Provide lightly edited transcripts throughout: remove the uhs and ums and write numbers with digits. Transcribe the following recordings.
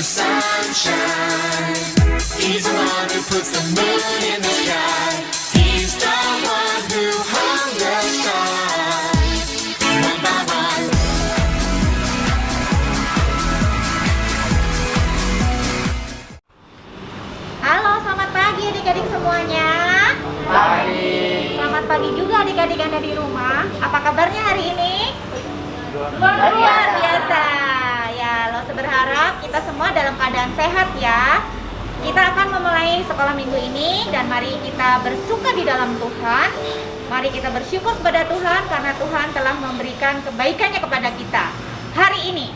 sunshine. He's the one who puts the moon in the sky. He's the one who hung the stars one by one. Halo, selamat pagi adik-adik semuanya. Pagi. Selamat pagi juga adik-adik Anda di rumah. Apa kabarnya hari ini? Luar biasa. Ya, lo berharap kita semua dalam keadaan sehat ya. Kita akan memulai sekolah minggu ini dan mari kita bersuka di dalam Tuhan. Mari kita bersyukur kepada Tuhan karena Tuhan telah memberikan kebaikannya kepada kita hari ini.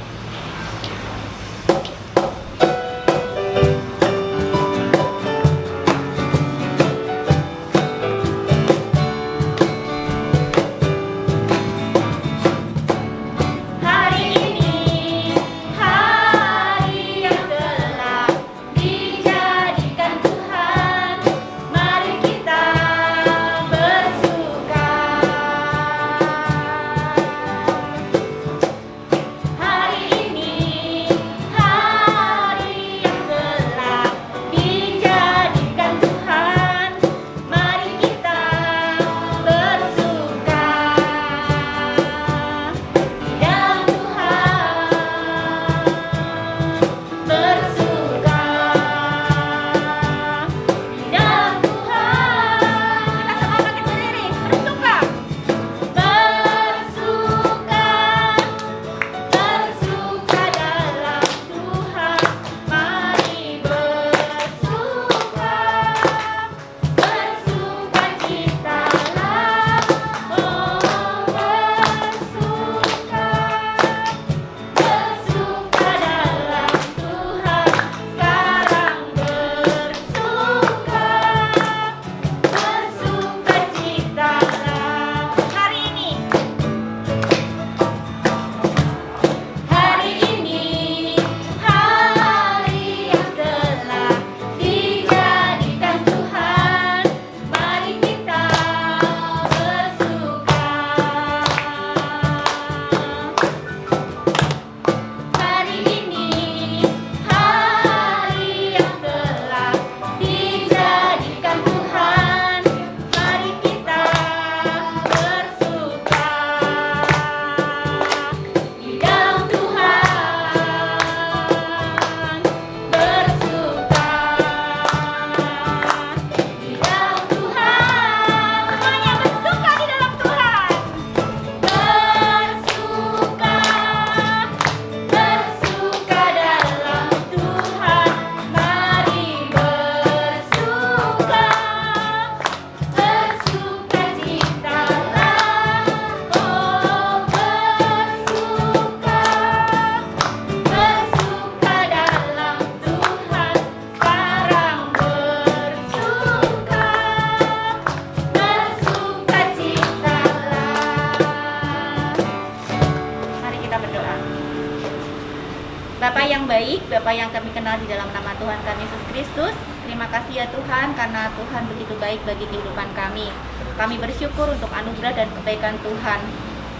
Bapa yang baik, Bapa yang kami kenal di dalam nama Tuhan kami Yesus Kristus, terima kasih ya Tuhan karena Tuhan begitu baik bagi kehidupan kami. Kami bersyukur untuk anugerah dan kebaikan Tuhan.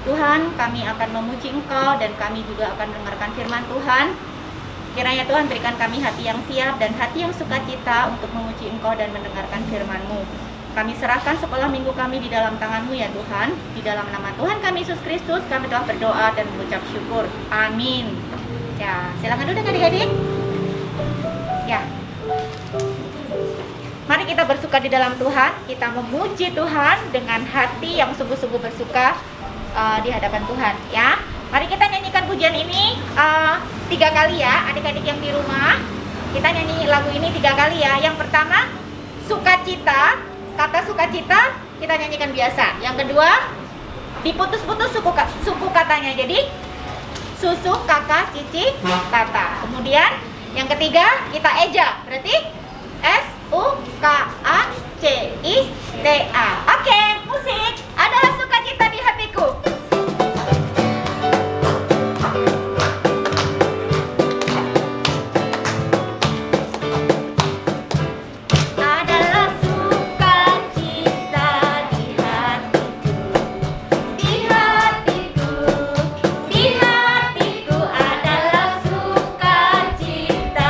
Tuhan, kami akan memuji Engkau dan kami juga akan mendengarkan firman Tuhan. Kiranya Tuhan berikan kami hati yang siap dan hati yang sukacita untuk memuji Engkau dan mendengarkan firman-Mu. Kami serahkan sekolah minggu kami di dalam tangan-Mu ya Tuhan. Di dalam nama Tuhan kami Yesus Kristus kami telah berdoa dan mengucap syukur. Amin. Ya, silakan duduk adik-adik. Ya. Mari kita bersuka di dalam Tuhan. Kita memuji Tuhan dengan hati yang sungguh-sungguh bersuka di hadapan Tuhan. Ya. Mari kita nyanyikan pujian ini 3 kali ya, adik-adik yang di rumah. Kita nyanyi lagu ini 3 kali ya. Yang pertama, sukacita. Kata sukacita kita nyanyikan biasa. Yang kedua, diputus-putus suku katanya. Jadi susu, kakak, cici, tata. Kemudian yang ketiga kita eja. Berarti S-U-K-A-C-I-T-A. Oke, musik. Adalah sukacita di hatiku. Di hatiku adalah sukacita.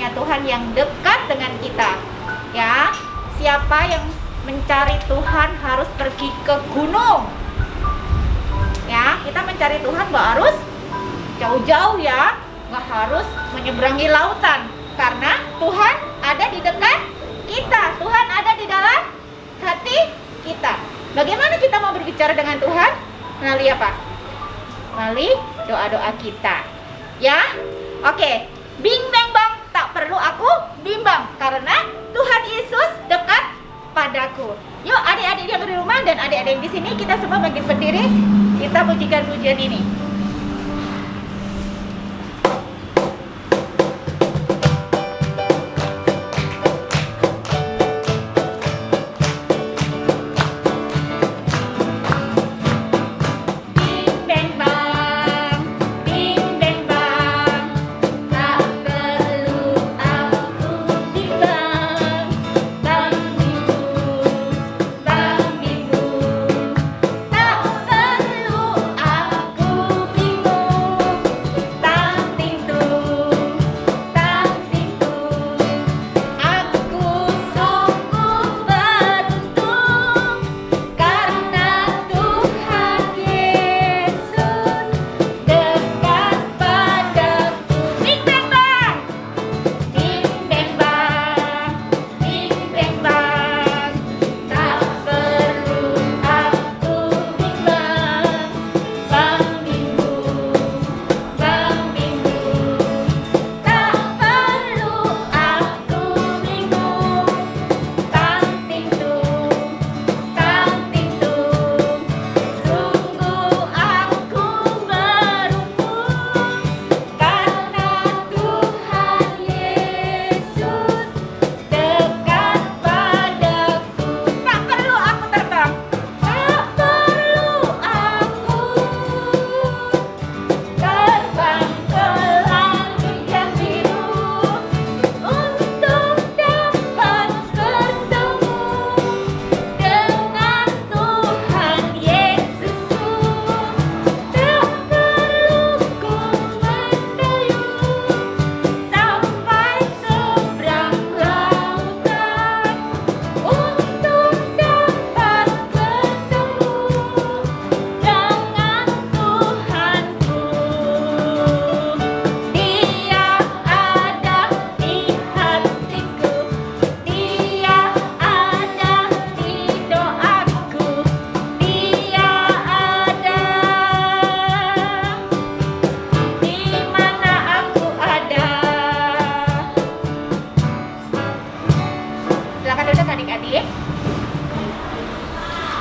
punya Tuhan yang dekat dengan kita. Ya, siapa yang mencari Tuhan harus pergi ke gunung. Ya, kita mencari Tuhan nggak harus jauh-jauh ya, nggak harus menyeberangi lautan, karena Tuhan ada di dekat kita. Tuhan ada di dalam hati kita. Bagaimana kita mau berbicara dengan Tuhan? Melalui apa? Melalui doa-doa kita. Ya, oke. Bing bang bang, tak perlu aku bimbang, karena Tuhan Yesus dekat padaku. Yuk adik-adik yang di rumah dan adik-adik yang di sini, kita semua bangkit berdiri, kita pujikan pujian ini.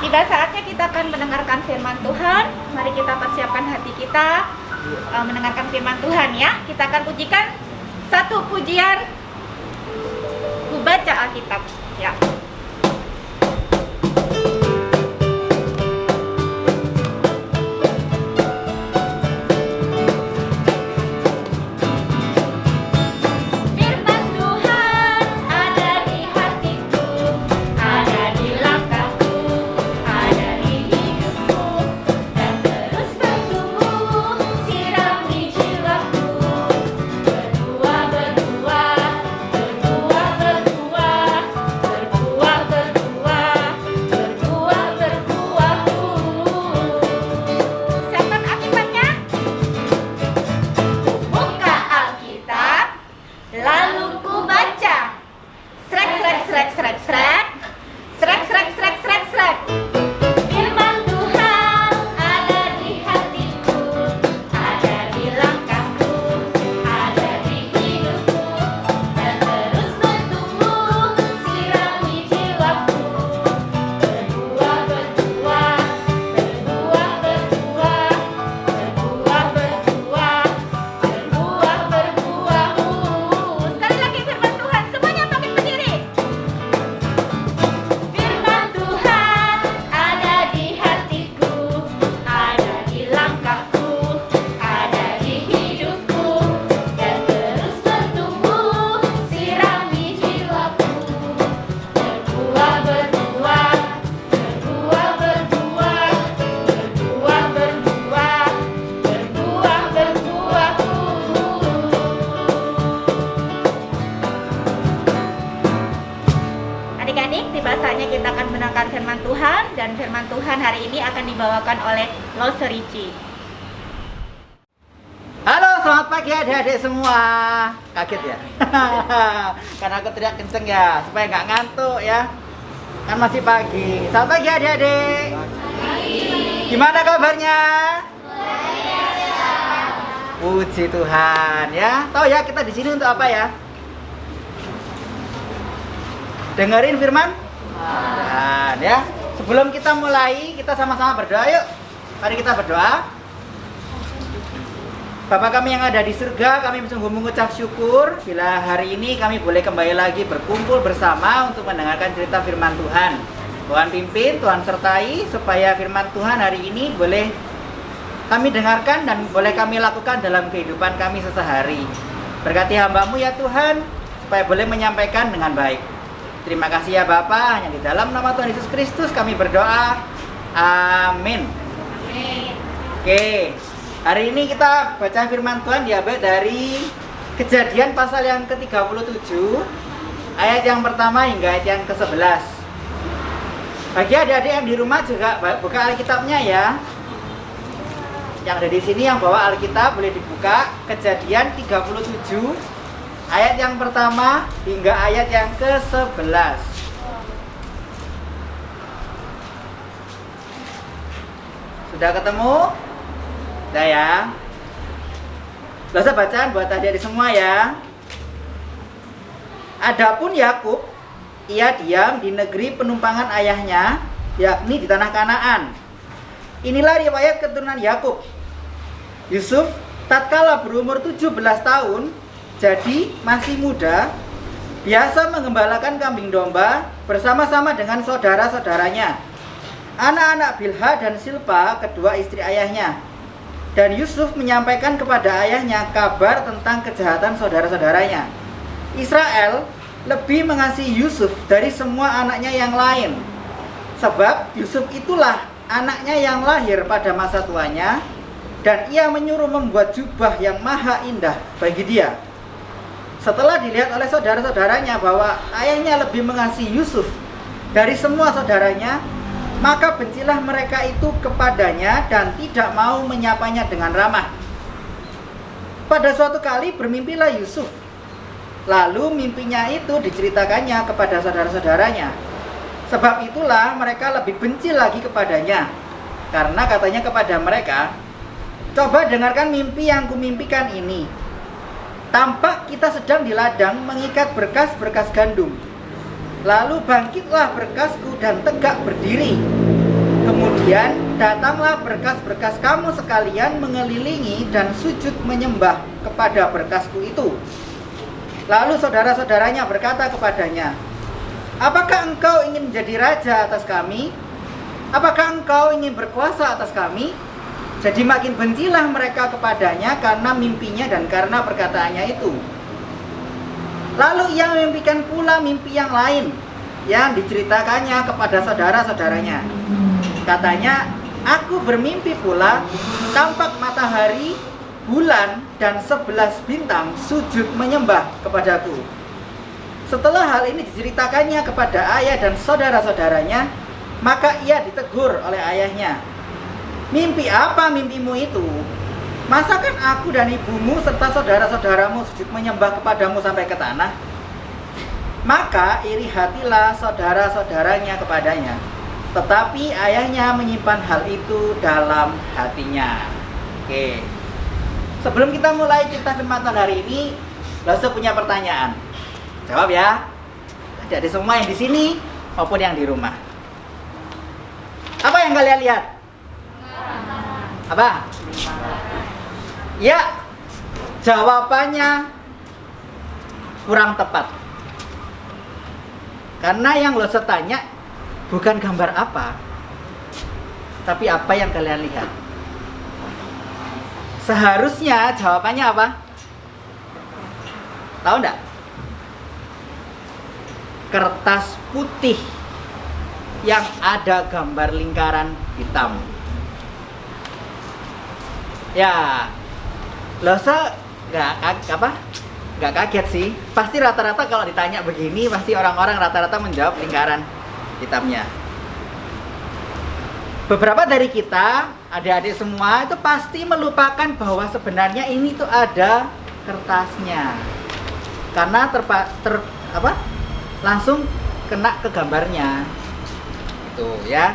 Tiba saatnya kita akan mendengarkan firman Tuhan. Mari kita persiapkan hati kita mendengarkan firman Tuhan ya. Kita akan pujikan satu pujian, ku baca Alkitab ya. saatnya kita akan mendengarkan firman Tuhan, dan firman Tuhan hari ini akan dibawakan oleh Lose Ricci. Halo, selamat pagi adik-adik semua. Kaget ya? Karena aku teriak kenceng ya, supaya nggak ngantuk ya. Kan masih pagi. Selamat pagi adik-adik. Gimana kabarnya? Puji Tuhan ya. Tahu ya kita di sini untuk apa ya? Dengerin firman Tuhan ya. Sebelum kita mulai, kita sama-sama berdoa yuk. Mari kita berdoa. Bapa kami yang ada di surga, kami sungguh mengucap syukur bila hari ini kami boleh kembali lagi berkumpul bersama untuk mendengarkan cerita firman Tuhan. Tuhan pimpin, Tuhan sertai supaya firman Tuhan hari ini boleh kami dengarkan dan boleh kami lakukan dalam kehidupan kami sehari-hari. Berkati hamba-Mu ya Tuhan, supaya boleh menyampaikan dengan baik. Terima kasih ya Bapa, hanya di dalam nama Tuhan Yesus Kristus kami berdoa. Amin. Oke. Hari ini kita baca firman Tuhan diambil dari Kejadian pasal yang ke-37 ayat yang pertama hingga ayat yang ke-11. Bagi adik-adik yang di rumah juga buka Alkitabnya ya. Yang ada di sini yang bawa Alkitab boleh dibuka Kejadian 37 ayat yang pertama hingga ayat yang ke-11. Sudah ketemu? Udah ya. Bahasa bacaan buat adik-adik semua ya. Adapun Yakub, ia diam di negeri penumpangan ayahnya, yakni di tanah Kanaan. Inilah riwayat keturunan Yakub. Yusuf tatkala berumur 17 tahun, jadi masih muda, biasa mengembalakan kambing domba bersama-sama dengan saudara-saudaranya, anak-anak Bilha dan Silpa, kedua istri ayahnya. Dan Yusuf menyampaikan kepada ayahnya kabar tentang kejahatan saudara-saudaranya. Israel lebih mengasihi Yusuf dari semua anaknya yang lain, sebab Yusuf itulah anaknya yang lahir pada masa tuanya, dan ia menyuruh membuat jubah yang maha indah bagi dia. Setelah dilihat oleh saudara-saudaranya bahwa ayahnya lebih mengasihi Yusuf dari semua saudaranya, maka bencilah mereka itu kepadanya dan tidak mau menyapanya dengan ramah. Pada suatu kali bermimpilah Yusuf. Lalu mimpinya itu diceritakannya kepada saudara-saudaranya. Sebab itulah mereka lebih benci lagi kepadanya. Karena katanya kepada mereka, coba dengarkan mimpi yang kumimpikan ini. Tampak kita sedang di ladang mengikat berkas-berkas gandum. Lalu bangkitlah berkasku dan tegak berdiri. Kemudian datanglah berkas-berkas kamu sekalian mengelilingi dan sujud menyembah kepada berkasku itu. Lalu saudara-saudaranya berkata kepadanya, apakah engkau ingin menjadi raja atas kami? Apakah engkau ingin berkuasa atas kami? Jadi makin bencilah mereka kepadanya karena mimpinya dan karena perkataannya itu. Lalu ia memimpikan pula mimpi yang lain yang diceritakannya kepada saudara-saudaranya. Katanya, aku bermimpi pula tampak matahari, bulan, dan 11 bintang sujud menyembah kepadaku. Setelah hal ini diceritakannya kepada ayah dan saudara-saudaranya, maka ia ditegur oleh ayahnya. Mimpi apa mimpimu itu? Masakan aku dan ibumu serta saudara-saudaramu sujud menyembah kepadamu sampai ke tanah? Maka iri hatilah saudara-saudaranya kepadanya. Tetapi ayahnya menyimpan hal itu dalam hatinya. Oke. Sebelum kita mulai cerita firman Tuhan hari ini, Lose punya pertanyaan. Jawab ya. Ada semua yang di sini maupun yang di rumah. Apa yang kalian lihat? Apa? Ya, jawabannya kurang tepat. Karena yang Lose tanya bukan gambar apa, tapi apa yang kalian lihat. Seharusnya jawabannya apa? Tahu enggak? Kertas putih yang ada gambar lingkaran hitam. Ya, Lose nggak kaget sih. Pasti rata-rata kalau ditanya begini, pasti orang-orang rata-rata menjawab lingkaran. hitamnya. Beberapa dari kita, adik-adik semua itu pasti melupakan bahwa sebenarnya ini tuh ada kertasnya. Karena langsung kena ke gambarnya. Itu ya.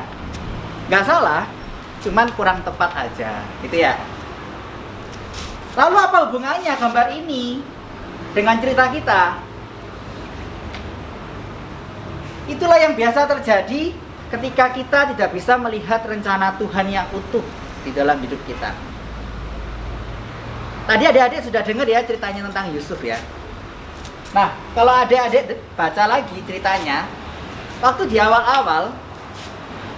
Nggak salah, cuman kurang tepat aja, gitu ya. Lalu apa hubungannya gambar ini dengan cerita kita? Itulah yang biasa terjadi ketika kita tidak bisa melihat rencana Tuhan yang utuh di dalam hidup kita. Tadi adik-adik sudah dengar ya ceritanya tentang Yusuf ya. Nah, kalau adik-adik baca lagi ceritanya, waktu di awal-awal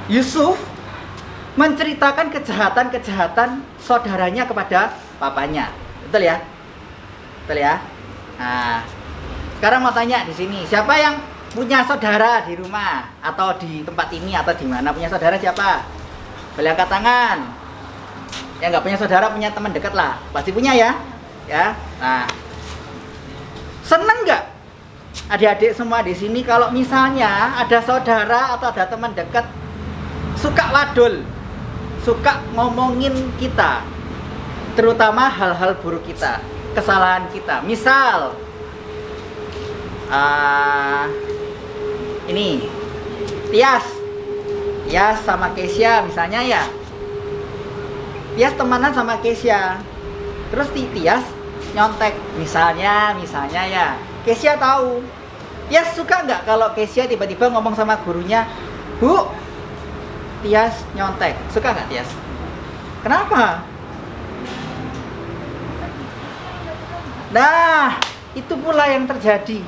Yusuf menceritakan kejahatan-kejahatan saudaranya kepada papanya. Betul ya? Betul ya? Nah, sekarang mau tanya di sini, siapa yang punya saudara di rumah atau di tempat ini atau di mana punya saudara siapa? Boleh angkat tangan. Yang nggak punya saudara punya teman dekat lah, pasti punya ya. Ya. Nah, seneng nggak adik-adik semua di sini kalau misalnya ada saudara atau ada teman dekat suka wadul, suka ngomongin kita, terutama hal-hal buruk kita, kesalahan kita. Misal, ini Tias sama Kesia misalnya ya. Tias temanan sama Kesia, terus Tias nyontek misalnya ya. Kesia tahu. Tias suka nggak kalau Kesia tiba-tiba ngomong sama gurunya, Bu, Tias nyontek. Suka nggak Tias? Kenapa? Nah, itu pula yang terjadi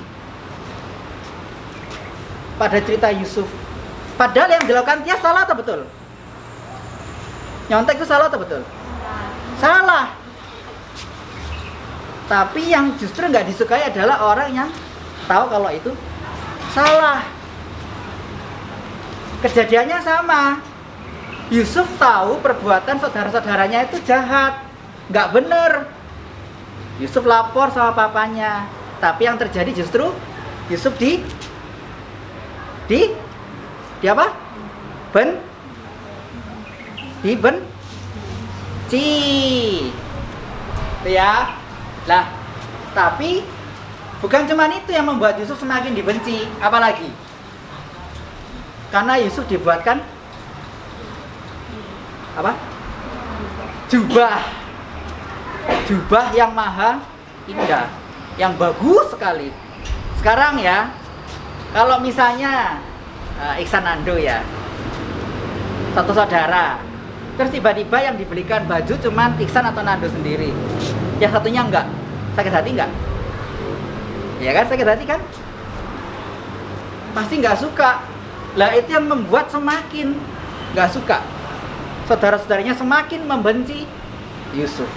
pada cerita Yusuf. Padahal yang dilakukan Tias salah atau betul? Nyontek itu salah atau betul? Salah. Tapi yang justru nggak disukai adalah orang yang tahu kalau itu salah. Kejadiannya sama. Yusuf tahu perbuatan saudara-saudaranya itu jahat, nggak bener. Yusuf lapor sama papanya. Tapi yang terjadi justru Yusuf di apa? Dibenci. Itu ya. Lah, tapi bukan cuma itu yang membuat Yusuf semakin dibenci, apalagi karena Yusuf dibuatkan apa? Jubah yang maha indah, yang bagus sekali. Sekarang ya, kalau misalnya Iksan Nando ya, satu saudara, terus tiba-tiba yang dibelikan baju cuman Iksan atau Nando sendiri, yang satunya enggak, sakit hati enggak? Ya kan, sakit hati kan? Pasti enggak suka. Lah itu yang membuat semakin enggak suka. Saudara-saudaranya semakin membenci Yusuf.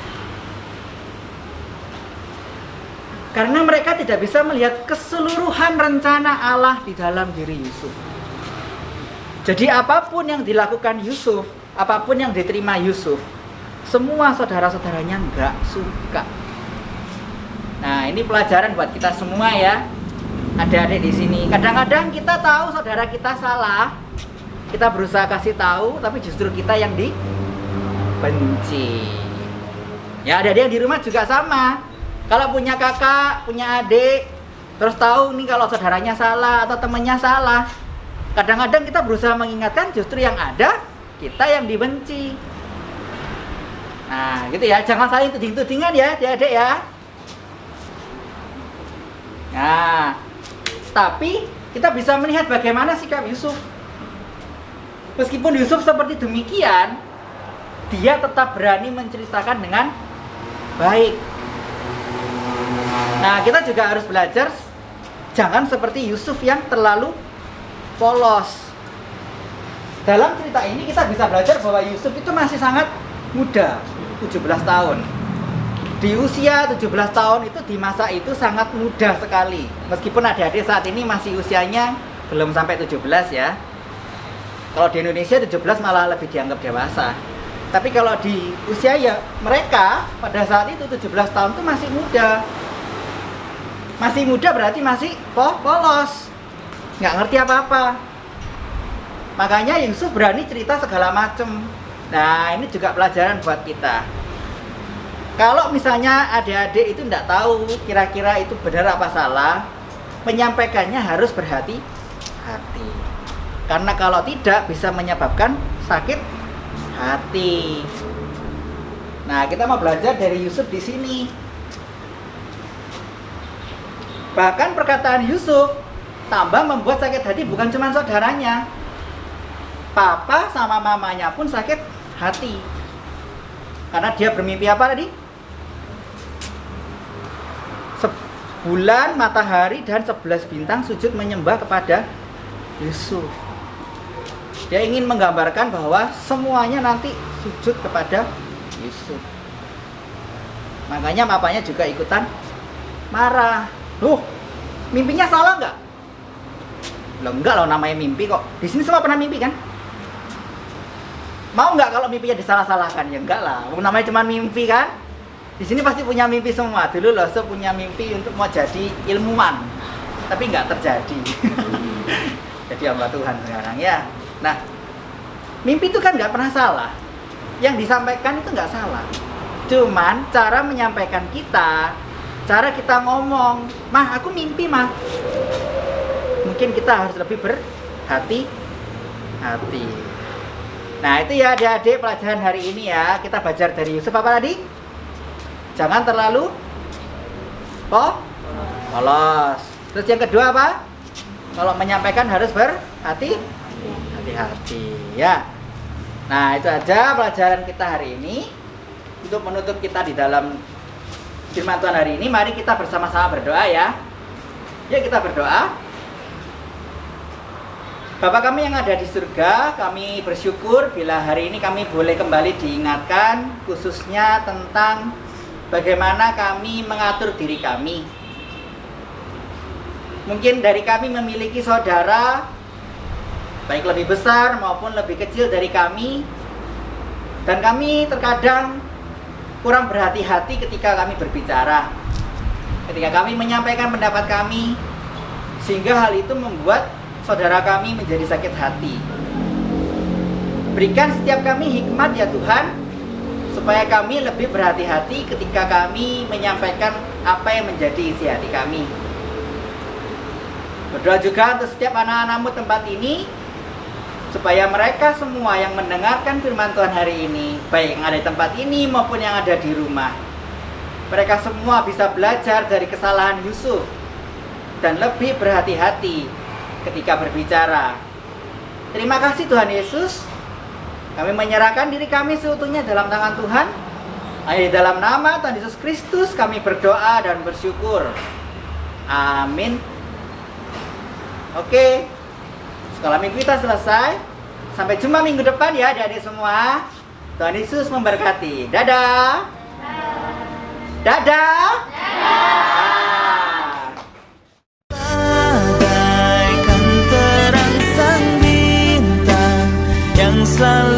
Karena mereka tidak bisa melihat keseluruhan rencana Allah di dalam diri Yusuf. Jadi apapun yang dilakukan Yusuf, apapun yang diterima Yusuf, semua saudara-saudaranya nggak suka. Nah, ini pelajaran buat kita semua ya, adik-adik di sini. Kadang-kadang kita tahu saudara kita salah, kita berusaha kasih tahu, tapi justru kita yang dibenci. Ya, adik-adik yang di rumah juga sama. Kalau punya kakak, punya adik, terus tahu nih kalau saudaranya salah atau temannya salah, kadang-kadang kita berusaha mengingatkan, justru yang ada kita yang dibenci. Nah, gitu ya, jangan saling tuding-tudingan ya, adik-adik ya. Nah, tapi kita bisa melihat bagaimana sikap Yusuf. Meskipun Yusuf seperti demikian, dia tetap berani menceritakan dengan baik. Nah, kita juga harus belajar jangan seperti Yusuf yang terlalu polos. Dalam cerita ini kita bisa belajar bahwa Yusuf itu masih sangat muda, 17 tahun. Di usia 17 tahun itu, di masa itu sangat muda sekali. Meskipun adik-adik saat ini masih usianya belum sampai 17 ya. Kalau di Indonesia 17 malah lebih dianggap dewasa. Tapi kalau di usia ya mereka pada saat itu 17 tahun itu masih muda. Masih muda berarti masih polos, nggak ngerti apa-apa. Makanya Yusuf berani cerita segala macam. Nah, ini juga pelajaran buat kita. Kalau misalnya adik-adik itu tidak tahu kira-kira itu benar apa salah, menyampaikannya harus berhati-hati. Karena kalau tidak bisa menyebabkan sakit hati. Nah, kita mau belajar dari Yusuf di sini. Bahkan perkataan Yusuf tambah membuat sakit hati bukan cuma saudaranya. Papa sama mamanya pun sakit hati. Karena dia bermimpi apa tadi? Bulan, matahari, dan 11 bintang sujud menyembah kepada Yusuf. Dia ingin menggambarkan bahwa semuanya nanti sujud kepada Yusuf. Makanya papanya juga ikutan marah. Loh, mimpinya salah nggak? Loh, enggak loh, namanya mimpi kok. Di sini semua pernah mimpi kan? Mau nggak kalau mimpinya disalah-salahkan? Ya enggak lah, namanya cuma mimpi kan? Di sini pasti punya mimpi semua. Dulu loh, saya punya mimpi untuk mau jadi ilmuwan, tapi nggak terjadi. Jadi hamba Tuhan sekarang ya. Nah, mimpi itu kan nggak pernah salah. Yang disampaikan itu nggak salah. Cuman cara menyampaikan kita, cara kita ngomong, mah aku mimpi mah. Mungkin kita harus lebih berhati-hati. Nah itu ya adik-adik pelajaran hari ini ya. Kita belajar dari Yusuf apa tadi? Jangan terlalu polos. Terus yang kedua apa? Kalau menyampaikan harus berhati-hati ya. Nah itu aja pelajaran kita hari ini. Untuk menutup kita di dalam firman Tuhan hari ini, mari kita bersama-sama berdoa ya. Yuk kita berdoa. Bapa kami yang ada di surga, kami bersyukur bila hari ini kami boleh kembali diingatkan khususnya tentang bagaimana kami mengatur diri kami. Mungkin dari kami memiliki saudara, baik lebih besar maupun lebih kecil dari kami, dan kami terkadang kurang berhati-hati ketika kami berbicara, ketika kami menyampaikan pendapat kami, sehingga hal itu membuat saudara kami menjadi sakit hati. Berikan setiap kami hikmat ya Tuhan, supaya kami lebih berhati-hati ketika kami menyampaikan apa yang menjadi isi hati kami. Berdoa juga untuk setiap anak-anakmu tempat ini, supaya mereka semua yang mendengarkan firman Tuhan hari ini, baik yang ada di tempat ini maupun yang ada di rumah, mereka semua bisa belajar dari kesalahan Yusuf dan lebih berhati-hati ketika berbicara. Terima kasih Tuhan Yesus. Kami menyerahkan diri kami seutuhnya dalam tangan Tuhan. Hanya di dalam nama Tuhan Yesus Kristus kami berdoa dan bersyukur. Amin. Oke, sekolah minggu kita selesai. Sampai jumpa minggu depan ya adik-adik semua. Tuhan Yesus memberkati. Dadah. Dadah. Bagaikan terang sang bintang yang selalu